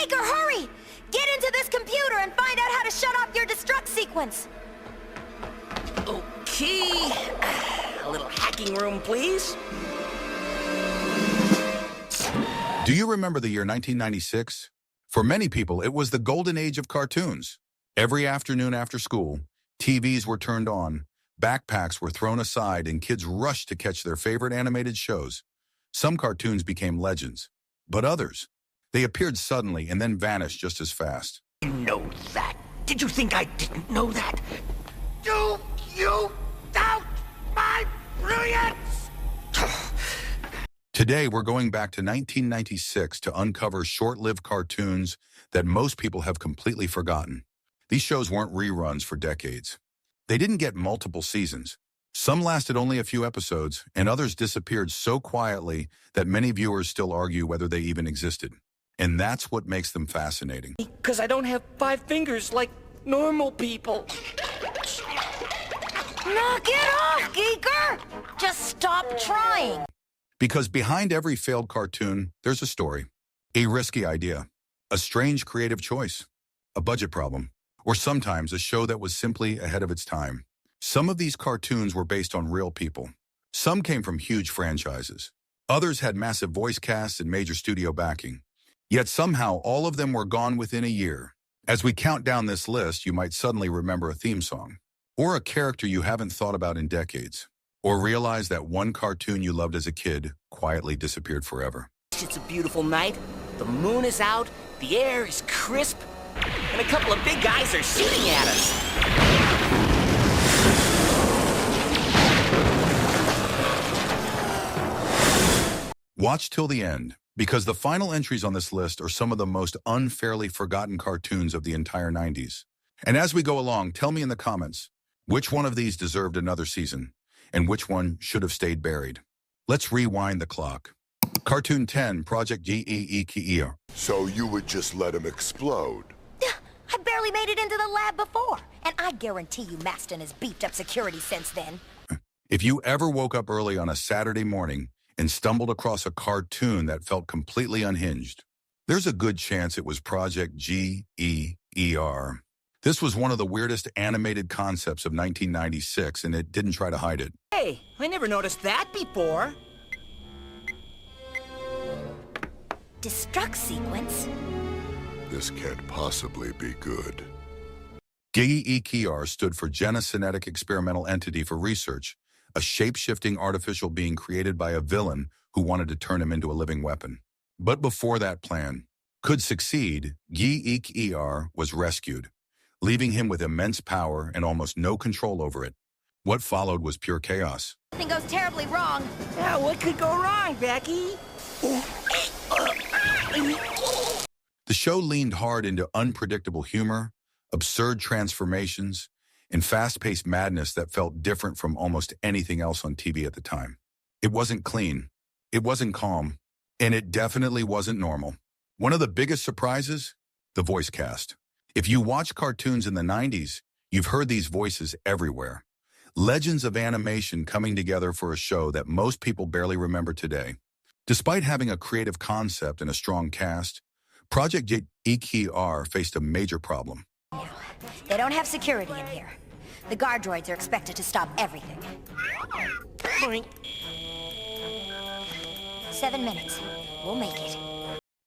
Baker, hurry! Get into this computer and find out how to shut off your destruct sequence. Okay. A little hacking room, please. Do you remember the year 1996? For many people, it was the golden age of cartoons. Every afternoon after school, TVs were turned on, backpacks were thrown aside, and kids rushed to catch their favorite animated shows. Some cartoons became legends, but others, they appeared suddenly and then vanished just as fast. You know that? Did you think I didn't know that? Do you doubt my brilliance? Today, we're going back to 1996 to uncover short-lived cartoons that most people have completely forgotten. These shows weren't reruns for decades. They didn't get multiple seasons. Some lasted only a few episodes, and others disappeared so quietly that many viewers still argue whether they even existed. And that's what makes them fascinating. Because I don't have 5 fingers like normal people. Knock it off, G.E.E.K.E.R! Just stop trying. Because behind every failed cartoon, there's a story, a risky idea, a strange creative choice, a budget problem, or sometimes a show that was simply ahead of its time. Some of these cartoons were based on real people. Some came from huge franchises. Others had massive voice casts and major studio backing. Yet somehow all of them were gone within a year. As we count down this list, you might suddenly remember a theme song, or a character you haven't thought about in decades, or realize that one cartoon you loved as a kid quietly disappeared forever. It's a beautiful night. The moon is out, the air is crisp, and a couple of big guys are shooting at us. Watch till the end, because the final entries on this list are some of the most unfairly forgotten cartoons of the entire 90s. And as we go along, tell me in the comments, which one of these deserved another season, and which one should have stayed buried. Let's rewind the clock. Cartoon 10, Project G.E.E.K.E.R. So you would just let him explode? I barely made it into the lab before, and I guarantee you Maston has beefed up security since then. If you ever woke up early on a Saturday morning and stumbled across a cartoon that felt completely unhinged, there's a good chance it was Project G.E.E.K.E.R. This was one of the weirdest animated concepts of 1996, and it didn't try to hide it. Hey, I never noticed that before. Destruct sequence? This can't possibly be good. G.E.E.K.E.R. stood for Genocinetic Experimental Entity for Research, a shape-shifting artificial being created by a villain who wanted to turn him into a living weapon. But before that plan could succeed, G.E.E.K.E.R. was rescued, leaving him with immense power and almost no control over it. What followed was pure chaos. Something goes terribly wrong. Yeah, what could go wrong, Becky? The show leaned hard into unpredictable humor, absurd transformations, and fast-paced madness that felt different from almost anything else on TV at the time. It wasn't clean, it wasn't calm, and it definitely wasn't normal. One of the biggest surprises? The voice cast. If you watch cartoons in the 90s, you've heard these voices everywhere. Legends of animation coming together for a show that most people barely remember today. Despite having a creative concept and a strong cast, Project G.E.E.K.E.R. faced a major problem. They don't have security in here. The guard droids are expected to stop everything. Boink. 7 minutes. We'll make it.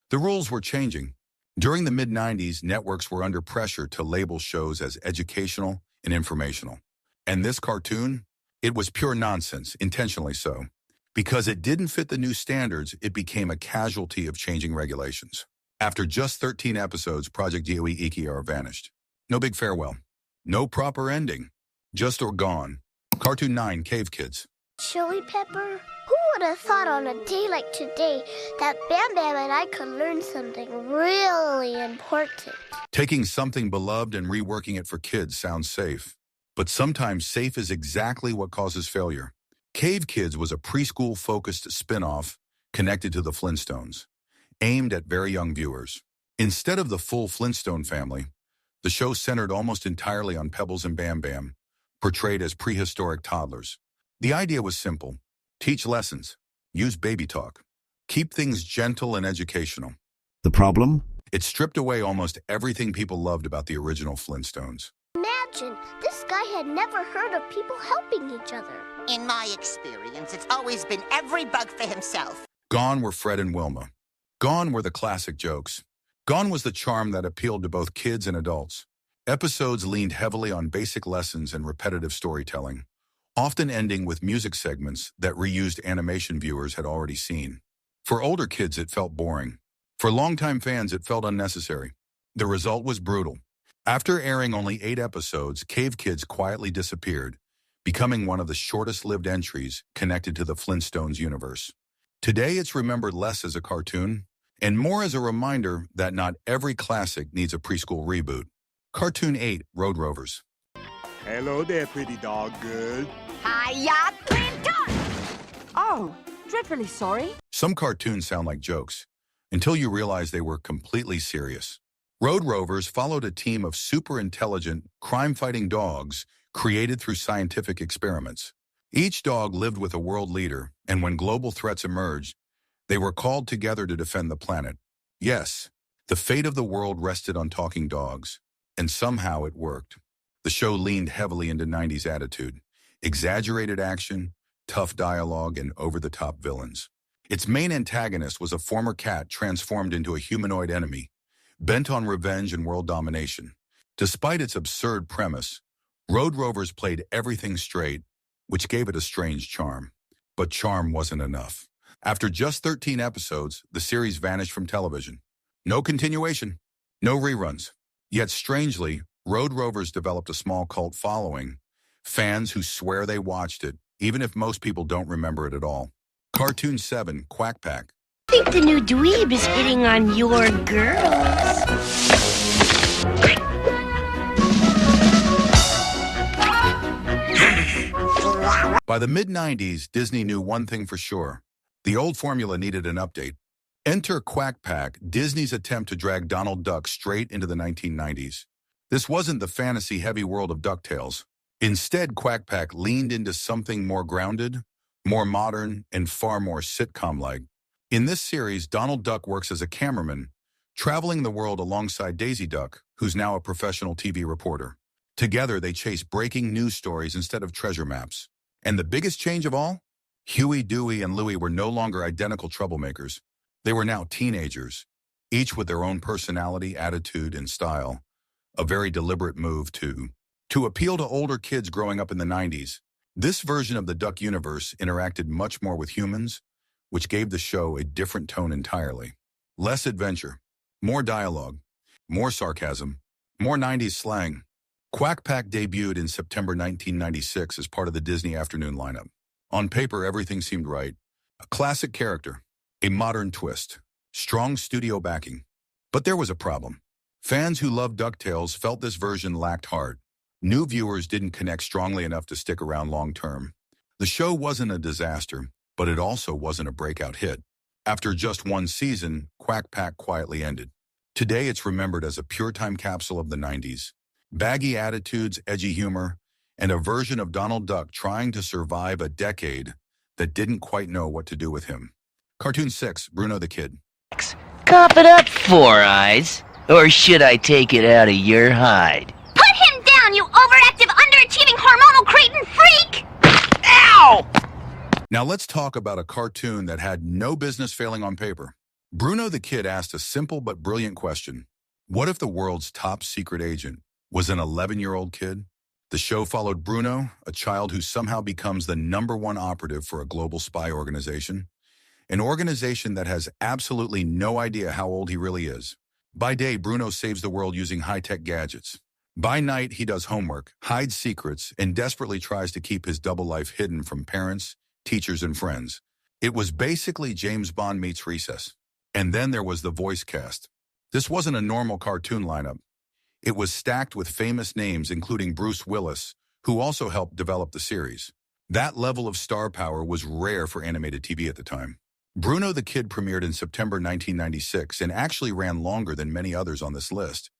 The rules were changing. During the mid-90s, networks were under pressure to label shows as educational and informational. And this cartoon? It was pure nonsense, intentionally so. Because it didn't fit the new standards, it became a casualty of changing regulations. After just 13 episodes, Project G.E.E.K.E.R. vanished. No big farewell. No proper ending. Just or gone. Cartoon 9, Cave Kids. Chili Pepper? Who would have thought on a day like today that Bam Bam and I could learn something really important? Taking something beloved and reworking it for kids sounds safe. But sometimes safe is exactly what causes failure. Cave Kids was a preschool-focused spin-off connected to the Flintstones, aimed at very young viewers. Instead of the full Flintstone family, the show centered almost entirely on Pebbles and Bam Bam, portrayed as prehistoric toddlers. The idea was simple. Teach lessons. Use baby talk. Keep things gentle and educational. The problem? It stripped away almost everything people loved about the original Flintstones. Imagine, this guy had never heard of people helping each other. In my experience, it's always been every bug for himself. Gone were Fred and Wilma. Gone were the classic jokes. Gone was the charm that appealed to both kids and adults. Episodes leaned heavily on basic lessons and repetitive storytelling, often ending with music segments that reused animation viewers had already seen. For older kids, it felt boring. For longtime fans, it felt unnecessary. The result was brutal. After airing only 8 episodes, Cave Kids quietly disappeared, becoming one of the shortest-lived entries connected to the Flintstones universe. Today, it's remembered less as a cartoon and more as a reminder that not every classic needs a preschool reboot. Cartoon 8, Road Rovers. Hello there, pretty dog girl. Hiya, Clinton! Oh, dreadfully sorry. Some cartoons sound like jokes, until you realize they were completely serious. Road Rovers followed a team of super-intelligent, crime-fighting dogs created through scientific experiments. Each dog lived with a world leader, and when global threats emerged, they were called together to defend the planet. Yes, the fate of the world rested on talking dogs, and somehow it worked. The show leaned heavily into 90s attitude, exaggerated action, tough dialogue, and over-the-top villains. Its main antagonist was a former cat transformed into a humanoid enemy, bent on revenge and world domination. Despite its absurd premise, Road Rovers played everything straight, which gave it a strange charm. But charm wasn't enough. After just 13 episodes, the series vanished from television. No continuation, no reruns. Yet strangely, Road Rovers developed a small cult following, fans who swear they watched it, even if most people don't remember it at all. Cartoon 7, Quack Pack. I think the new dweeb is hitting on your girls. By the mid-90s, Disney knew one thing for sure. The old formula needed an update. Enter Quack Pack, Disney's attempt to drag Donald Duck straight into the 1990s. This wasn't the fantasy-heavy world of DuckTales. Instead, Quack Pack leaned into something more grounded, more modern, and far more sitcom-like. In this series, Donald Duck works as a cameraman, traveling the world alongside Daisy Duck, who's now a professional TV reporter. Together, they chase breaking news stories instead of treasure maps. And the biggest change of all? Huey, Dewey, and Louie were no longer identical troublemakers. They were now teenagers, each with their own personality, attitude, and style. A very deliberate move to appeal to older kids growing up in the 90s. This version of the Duck universe interacted much more with humans, which gave the show a different tone entirely. Less adventure, more dialogue, more sarcasm, more 90s slang. Quack Pack debuted in September 1996 as part of the Disney Afternoon lineup. On paper, everything seemed right. A classic character, a modern twist, strong studio backing. But there was a problem. Fans who loved DuckTales felt this version lacked heart. New viewers didn't connect strongly enough to stick around long-term. The show wasn't a disaster, but it also wasn't a breakout hit. After just one season, Quack Pack quietly ended. Today, it's remembered as a pure time capsule of the 90s. Baggy attitudes, edgy humor, and a version of Donald Duck trying to survive a decade that didn't quite know what to do with him. Cartoon 6, Bruno the Kid. Cough it up, Four Eyes. Or should I take it out of your hide? Put him down, you overactive, underachieving hormonal cretin freak! Ow! Now let's talk about a cartoon that had no business failing on paper. Bruno the Kid asked a simple but brilliant question. What if the world's top secret agent was an 11-year-old kid? The show followed Bruno, a child who somehow becomes the #1 operative for a global spy organization, an organization that has absolutely no idea how old he really is. By day, Bruno saves the world using high-tech gadgets. By night, he does homework, hides secrets, and desperately tries to keep his double life hidden from parents, teachers, and friends. It was basically James Bond meets Recess. And then there was the voice cast. This wasn't a normal cartoon lineup. It was stacked with famous names, including Bruce Willis, who also helped develop the series. That level of star power was rare for animated TV at the time. Bruno the Kid premiered in September 1996 and actually ran longer than many others on this list,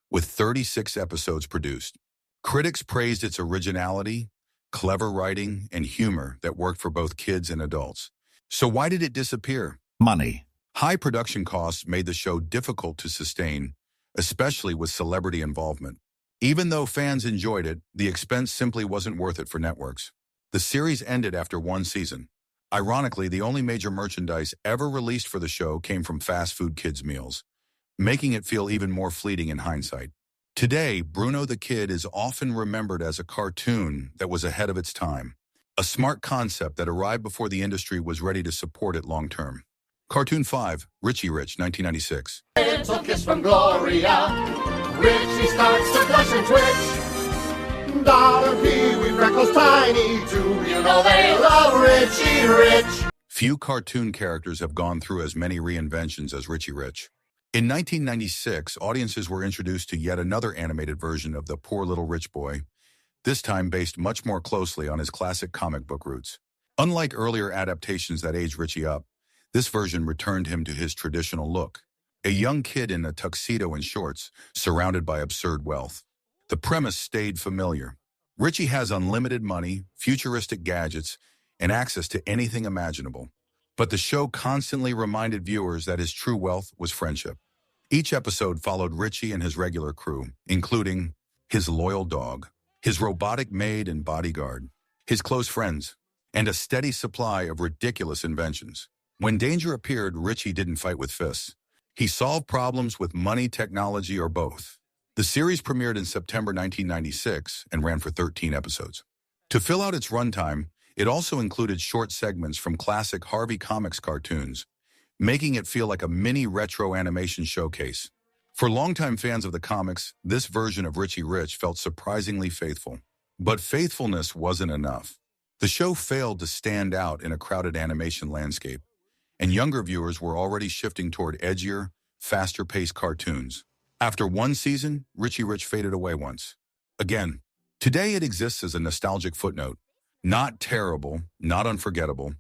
with 36 episodes produced. Critics praised its originality, clever writing, and humor that worked for both kids and adults. So why did it disappear? Money. High production costs made the show difficult to sustain, especially with celebrity involvement. Even though fans enjoyed it, the expense simply wasn't worth it for networks. The series ended after one season. Ironically, the only major merchandise ever released for the show came from fast food kids' meals, making it feel even more fleeting in hindsight. Today, Bruno the Kid is often remembered as a cartoon that was ahead of its time, a smart concept that arrived before the industry was ready to support it long-term. Cartoon 5, Richie Rich, 1996. Little kiss from Gloria. Richie starts to blush and twitch. Dollar Pee-wee, Freckles, Tiny too. You know they love Richie Rich. Few cartoon characters have gone through as many reinventions as Richie Rich. In 1996, audiences were introduced to yet another animated version of the Poor Little Rich Boy, this time based much more closely on his classic comic book roots. Unlike earlier adaptations that aged Richie up, this version returned him to his traditional look, a young kid in a tuxedo and shorts, surrounded by absurd wealth. The premise stayed familiar. Richie has unlimited money, futuristic gadgets, and access to anything imaginable. But the show constantly reminded viewers that his true wealth was friendship. Each episode followed Richie and his regular crew, including his loyal dog, his robotic maid and bodyguard, his close friends, and a steady supply of ridiculous inventions. When danger appeared, Richie didn't fight with fists. He solved problems with money, technology, or both. The series premiered in September 1996 and ran for 13 episodes. To fill out its runtime, it also included short segments from classic Harvey Comics cartoons, making it feel like a mini retro animation showcase. For longtime fans of the comics, this version of Richie Rich felt surprisingly faithful. But faithfulness wasn't enough. The show failed to stand out in a crowded animation landscape, and younger viewers were already shifting toward edgier, faster-paced cartoons. After one season, Richie Rich faded away once. Again, today it exists as a nostalgic footnote. Not terrible, not unforgettable,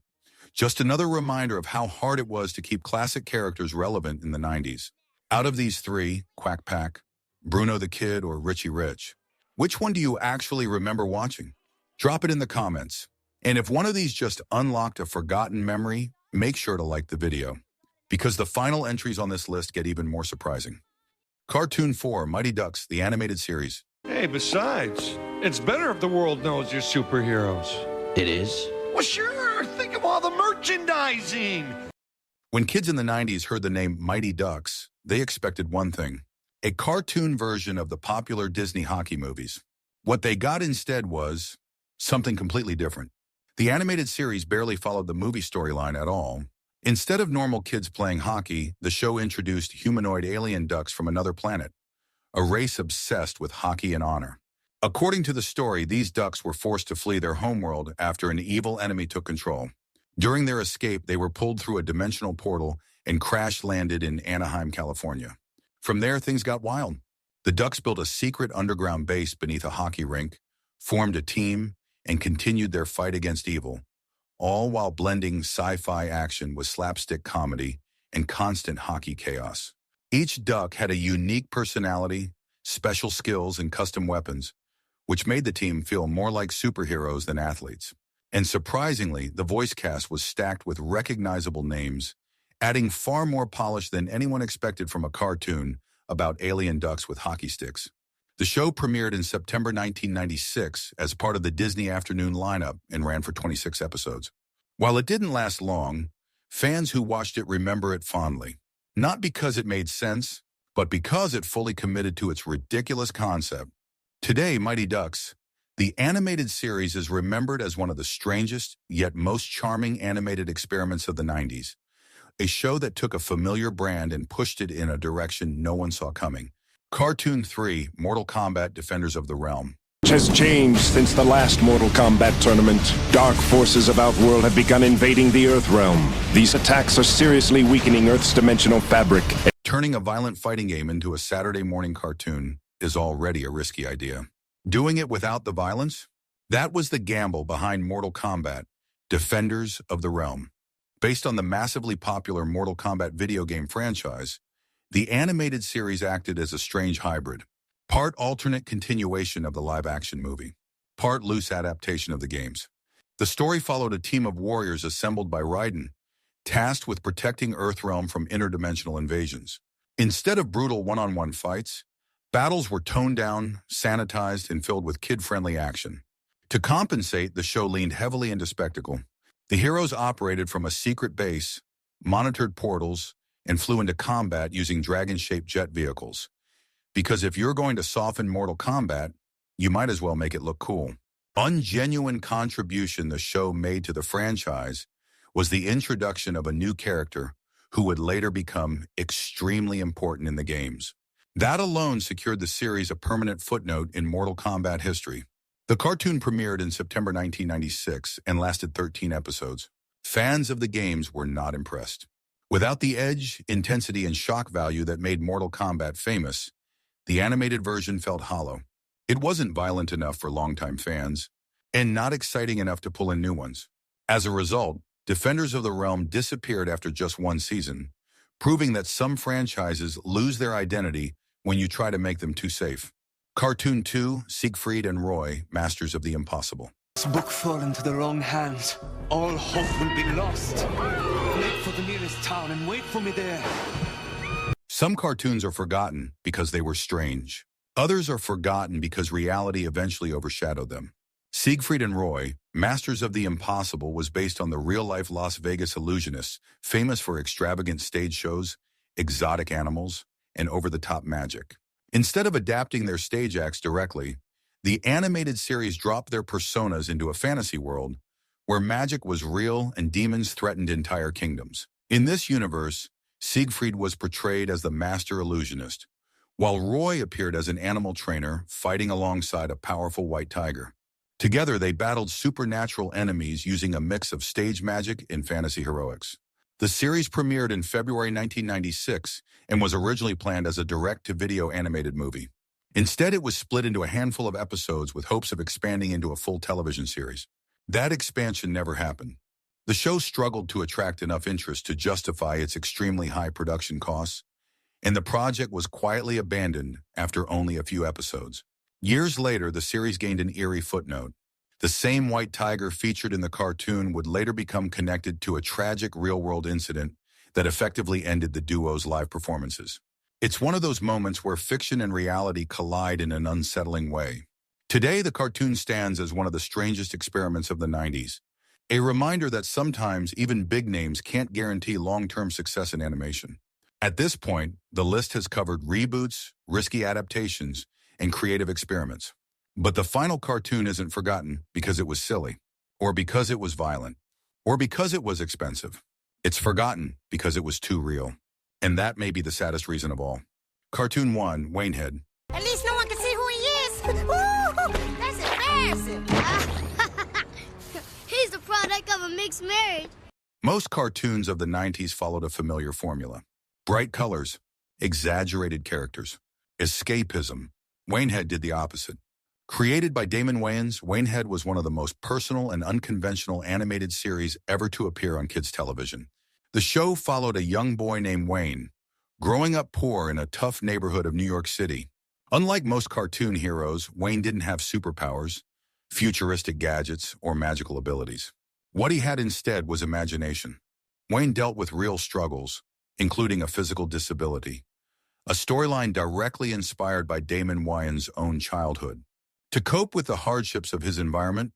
just another reminder of how hard it was to keep classic characters relevant in the 90s. Out of these three, Quack Pack, Bruno the Kid, or Richie Rich, which one do you actually remember watching? Drop it in the comments. And if one of these just unlocked a forgotten memory, make sure to like the video, because the final entries on this list get even more surprising. Cartoon 4, Mighty Ducks, the animated series. Hey, besides, it's better if the world knows you're superheroes. It is? Well, sure. Think of all the merchandising. When kids in the 90s heard the name Mighty Ducks, they expected one thing: a cartoon version of the popular Disney hockey movies. What they got instead was something completely different. The animated series barely followed the movie storyline at all. Instead of normal kids playing hockey, the show introduced humanoid alien ducks from another planet, a race obsessed with hockey and honor. According to the story, these ducks were forced to flee their homeworld after an evil enemy took control. During their escape, they were pulled through a dimensional portal and crash-landed in Anaheim, California. From there, things got wild. The ducks built a secret underground base beneath a hockey rink, formed a team, and continued their fight against evil, all while blending sci-fi action with slapstick comedy and constant hockey chaos. Each duck had a unique personality, special skills, and custom weapons, which made the team feel more like superheroes than athletes. And surprisingly, the voice cast was stacked with recognizable names, adding far more polish than anyone expected from a cartoon about alien ducks with hockey sticks. The show premiered in September 1996 as part of the Disney Afternoon lineup and ran for 26 episodes. While it didn't last long, fans who watched it remember it fondly, not because it made sense, but because it fully committed to its ridiculous concept. Today, Mighty Ducks, the animated series, is remembered as one of the strangest yet most charming animated experiments of the 90s, a show that took a familiar brand and pushed it in a direction no one saw coming. Cartoon 3, Mortal Kombat Defenders of the Realm. Has changed since the last Mortal Kombat tournament. Dark forces of Outworld have begun invading the Earth realm. These attacks are seriously weakening Earth's dimensional fabric. Turning a violent fighting game into a Saturday morning cartoon is already a risky idea. Doing it without the violence? That was the gamble behind Mortal Kombat, Defenders of the Realm. Based on the massively popular Mortal Kombat video game franchise, the animated series acted as a strange hybrid. Part alternate continuation of the live-action movie, part loose adaptation of the games. The story followed a team of warriors assembled by Raiden, tasked with protecting Earthrealm from interdimensional invasions. Instead of brutal one-on-one fights, battles were toned down, sanitized, and filled with kid-friendly action. To compensate, the show leaned heavily into spectacle. The heroes operated from a secret base, monitored portals, and flew into combat using dragon-shaped jet vehicles. Because if you're going to soften Mortal Kombat, you might as well make it look cool. Ungenuine contribution the show made to the franchise was the introduction of a new character who would later become extremely important in the games. That alone secured the series a permanent footnote in Mortal Kombat history. The cartoon premiered in September 1996 and lasted 13 episodes. Fans of the games were not impressed. Without the edge, intensity, and shock value that made Mortal Kombat famous, the animated version felt hollow. It wasn't violent enough for longtime fans, and not exciting enough to pull in new ones. As a result, Defenders of the Realm disappeared after just one season, proving that some franchises lose their identity when you try to make them too safe. Cartoon 2, Siegfried and Roy, Masters of the Impossible. This book fall into the wrong hands. All hope will be lost. Make for the nearest town and wait for me there. Some cartoons are forgotten because they were strange. Others are forgotten because reality eventually overshadowed them. Siegfried and Roy, Masters of the Impossible, was based on the real-life Las Vegas illusionists, famous for extravagant stage shows, exotic animals, and over-the-top magic. Instead of adapting their stage acts directly, the animated series dropped their personas into a fantasy world where magic was real and demons threatened entire kingdoms. In this universe, Siegfried was portrayed as the master illusionist, while Roy appeared as an animal trainer fighting alongside a powerful white tiger. Together, they battled supernatural enemies using a mix of stage magic and fantasy heroics. The series premiered in February 1996 and was originally planned as a direct-to-video animated movie. Instead, it was split into a handful of episodes with hopes of expanding into a full television series. That expansion never happened. The show struggled to attract enough interest to justify its extremely high production costs, and the project was quietly abandoned after only a few episodes. Years later, the series gained an eerie footnote. The same white tiger featured in the cartoon would later become connected to a tragic real-world incident that effectively ended the duo's live performances. It's one of those moments where fiction and reality collide in an unsettling way. Today, the cartoon stands as one of the strangest experiments of the 90s, a reminder that sometimes even big names can't guarantee long-term success in animation. At this point, the list has covered reboots, risky adaptations, and creative experiments. But the final cartoon isn't forgotten because it was silly, or because it was violent, or because it was expensive. It's forgotten because it was too real. And that may be the saddest reason of all. Cartoon 1, Waynehead. At least no one can see who he is. Woo! That's embarrassing. He's the product of a mixed marriage. Most cartoons of the 90s followed a familiar formula. Bright colors, exaggerated characters, escapism. Waynehead did the opposite. Created by Damon Wayans, Waynehead was one of the most personal and unconventional animated series ever to appear on kids' television. The show followed a young boy named Wayne, growing up poor in a tough neighborhood of New York City. Unlike most cartoon heroes, Wayne didn't have superpowers, futuristic gadgets, or magical abilities. What he had instead was imagination. Wayne dealt with real struggles, including a physical disability, a storyline directly inspired by Damon Wayans' own childhood. To cope with the hardships of his environment,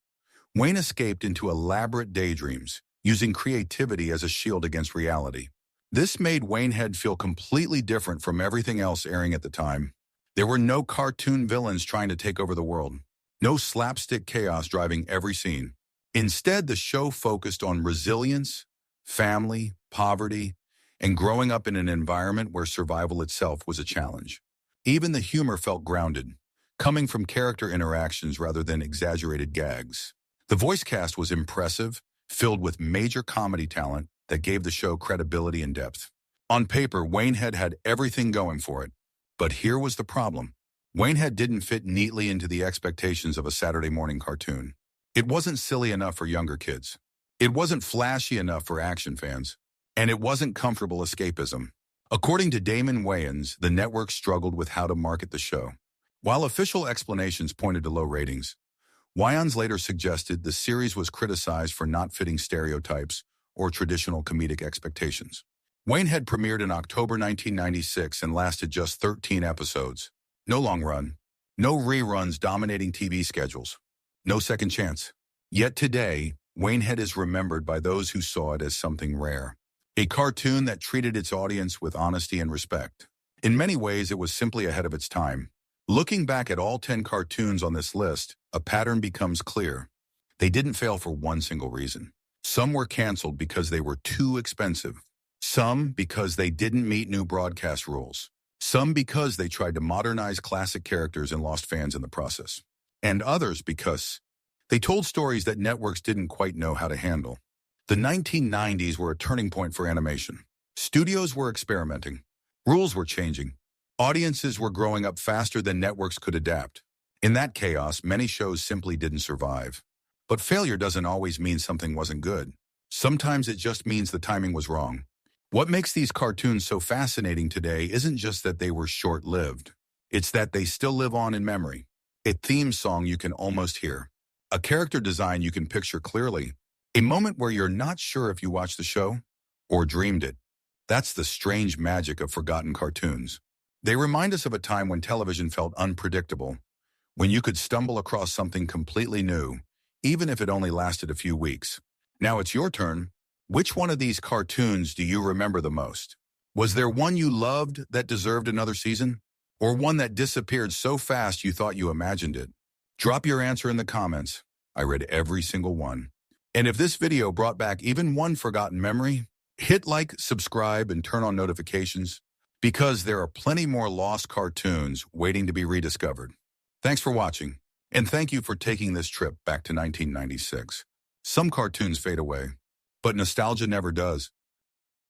Wayne escaped into elaborate daydreams, using creativity as a shield against reality. This made Waynehead feel completely different from everything else airing at the time. There were no cartoon villains trying to take over the world, no slapstick chaos driving every scene. Instead, the show focused on resilience, family, poverty, and growing up in an environment where survival itself was a challenge. Even the humor felt grounded, coming from character interactions rather than exaggerated gags. The voice cast was impressive, filled with major comedy talent that gave the show credibility and depth. On paper, Waynehead had everything going for it. But here was the problem. Waynehead didn't fit neatly into the expectations of a Saturday morning cartoon. It wasn't silly enough for younger kids. It wasn't flashy enough for action fans. And it wasn't comfortable escapism. According to Damon Wayans, the network struggled with how to market the show. While official explanations pointed to low ratings, Wayans later suggested the series was criticized for not fitting stereotypes or traditional comedic expectations. Waynehead premiered in October 1996 and lasted just 13 episodes. No long run, no reruns dominating TV schedules, no second chance. Yet today, Waynehead is remembered by those who saw it as something rare. A cartoon that treated its audience with honesty and respect. In many ways, it was simply ahead of its time. Looking back at all 10 cartoons on this list, a pattern becomes clear. They didn't fail for one single reason. Some were canceled because they were too expensive. Some because they didn't meet new broadcast rules. Some because they tried to modernize classic characters and lost fans in the process. And others because they told stories that networks didn't quite know how to handle. The 1990s were a turning point for animation. Studios were experimenting. Rules were changing. Audiences were growing up faster than networks could adapt. In that chaos, many shows simply didn't survive. But failure doesn't always mean something wasn't good. Sometimes it just means the timing was wrong. What makes these cartoons so fascinating today isn't just that they were short-lived. It's that they still live on in memory. A theme song you can almost hear. A character design you can picture clearly. A moment where you're not sure if you watched the show or dreamed it. That's the strange magic of forgotten cartoons. They remind us of a time when television felt unpredictable, when you could stumble across something completely new, even if it only lasted a few weeks. Now it's your turn. Which one of these cartoons do you remember the most? Was there one you loved that deserved another season? Or one that disappeared so fast you thought you imagined it? Drop your answer in the comments. I read every single one. And if this video brought back even one forgotten memory, hit like, subscribe, and turn on notifications, because there are plenty more lost cartoons waiting to be rediscovered. Thanks for watching, and thank you for taking this trip back to 1996. Some cartoons fade away, but nostalgia never does.